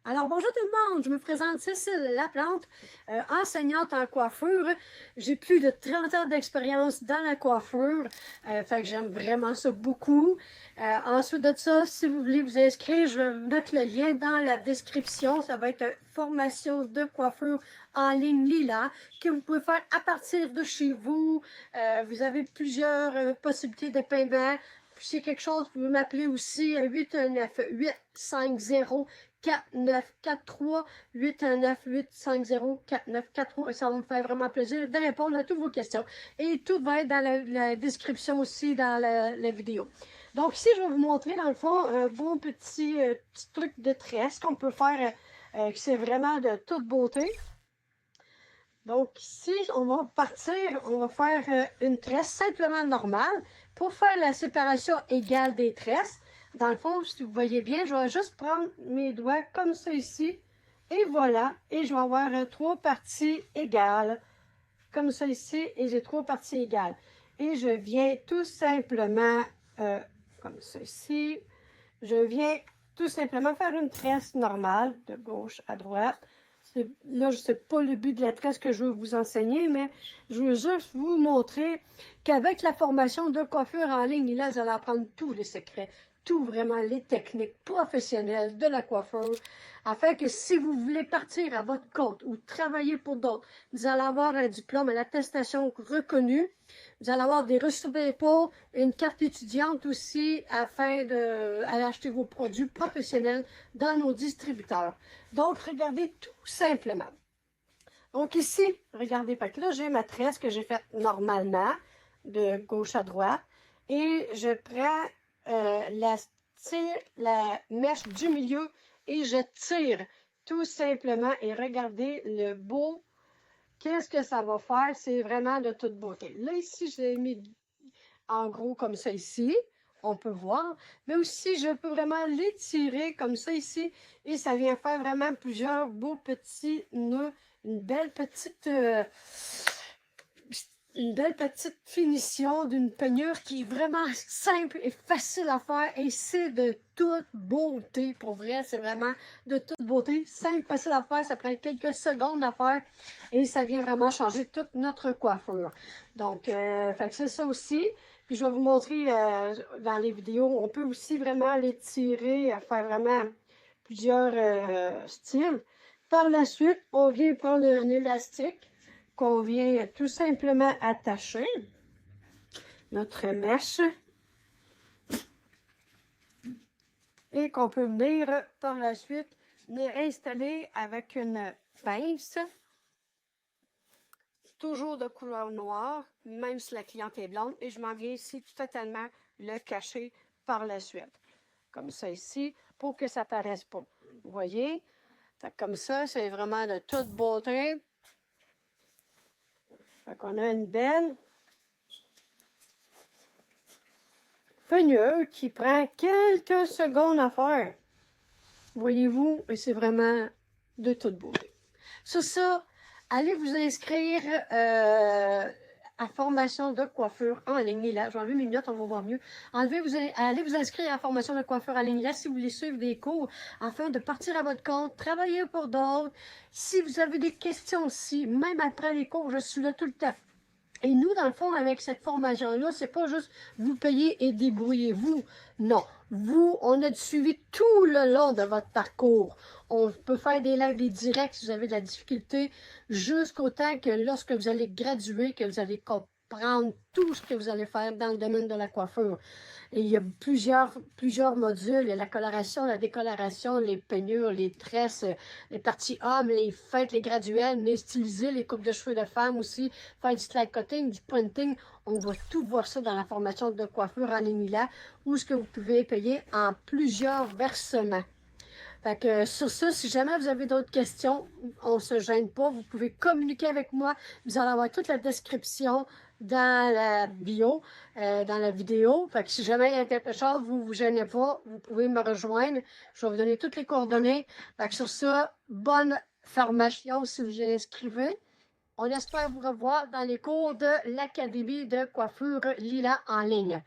Alors, bonjour tout le monde, je me présente Cécile Laplante, enseignante en coiffure. J'ai plus de 30 ans d'expérience dans la coiffure, fait que j'aime vraiment ça beaucoup. Ensuite de ça, si vous voulez vous inscrire, je vais mettre le lien dans la description. Ça va être une formation de coiffure en ligne Lila que vous pouvez faire à partir de chez vous. Vous avez plusieurs possibilités de paiement. Puis s'il y a quelque chose, vous pouvez m'appeler aussi à 819-850 4943 819-850-4943 et ça va me faire vraiment plaisir de répondre à toutes vos questions. Et tout va être dans la description aussi dans la vidéo. Donc ici, je vais vous montrer dans le fond un bon petit truc de tresse qu'on peut faire, qui c'est vraiment de toute beauté. Donc ici, on va partir, on va faire une tresse simplement normale. Pour faire la séparation égale des tresses, dans le fond, si vous voyez bien, je vais juste prendre mes doigts comme ça ici. Et voilà, et je vais avoir trois parties égales. Comme ça ici, et j'ai trois parties égales. Et je viens tout simplement, comme ça ici, je viens tout simplement faire une tresse normale, de gauche à droite. Là, ce n'est pas le but de la tresse que je veux vous enseigner, mais je veux juste vous montrer qu'avec la formation de coiffure en ligne, là, vous allez apprendre tous les secrets, tout vraiment les techniques professionnelles de la coiffure, afin que si vous voulez partir à votre compte ou travailler pour d'autres, vous allez avoir un diplôme, une attestation reconnue, vous allez avoir des reçus d'impôts, une carte étudiante aussi, afin d'aller acheter vos produits professionnels dans nos distributeurs. Donc, regardez tout simplement. Donc ici, regardez, fait que là, j'ai ma tresse que j'ai faite normalement, de gauche à droite, et je prends la mèche du milieu et je tire tout simplement. Et regardez le beau, qu'est-ce que ça va faire? C'est vraiment de toute beauté. Là, ici, je l'ai mis en gros comme ça ici. On peut voir, mais aussi je peux vraiment l'étirer comme ça ici et ça vient faire vraiment plusieurs beaux petits nœuds, une belle petite finition d'une peignure qui est vraiment simple et facile à faire et c'est de toute beauté. Pour vrai, c'est vraiment de toute beauté. Simple, facile à faire, ça prend quelques secondes à faire et ça vient vraiment changer toute notre coiffure. Donc, c'est ça aussi. Puis je vais vous montrer dans les vidéos, on peut aussi vraiment l'étirer, faire vraiment plusieurs styles. Par la suite, on vient prendre un élastique qu'on vient tout simplement attacher notre mèche et qu'on peut venir par la suite venir installer avec une pince, toujours de couleur noire, même si la cliente est blonde, et je m'en viens ici totalement le cacher par la suite, comme ça ici, pour que ça ne paraisse pas. Vous voyez? Fait comme ça, c'est vraiment de toute beauté. Fait qu'on a une belle peigneur qui prend quelques secondes à faire. Voyez-vous, et c'est vraiment de toute beauté. Sur ça, allez vous inscrire à formation de coiffure en ligne. Là, je vais enlever mes lunettes, on va voir mieux. Allez vous inscrire à formation de coiffure en ligne. Là, si vous voulez suivre des cours afin de partir à votre compte, travailler pour d'autres. Si vous avez des questions aussi, même après les cours, je suis là tout le temps. Et nous, dans le fond, avec cette formation-là, c'est pas juste vous payer et débrouillez-vous. Non. Vous, on a suivi tout le long de votre parcours. On peut faire des lives, des directs si vous avez de la difficulté, jusqu'au temps que lorsque vous allez graduer, que vous allez comprendre tout ce que vous allez faire dans le domaine de la coiffure. Et il y a plusieurs modules. Il y a la coloration, la décoloration, les peignures, les tresses, les parties hommes, les fêtes, les graduelles, les stylisés, les coupes de cheveux de femmes aussi, faire du slide cutting, du pointing. On va tout voir ça dans la formation de coiffure en ligne là, où ce que vous pouvez payer en plusieurs versements. Fait que sur ça, si jamais vous avez d'autres questions, on ne se gêne pas. Vous pouvez communiquer avec moi. Vous allez avoir toute la description dans la bio, dans la vidéo. Fait que si jamais il y a quelque chose, vous ne vous gênez pas. Vous pouvez me rejoindre. Je vais vous donner toutes les coordonnées. Fait que sur ça, bonne formation si vous vous inscrivez. On espère vous revoir dans les cours de l'Académie de coiffure Lila en ligne.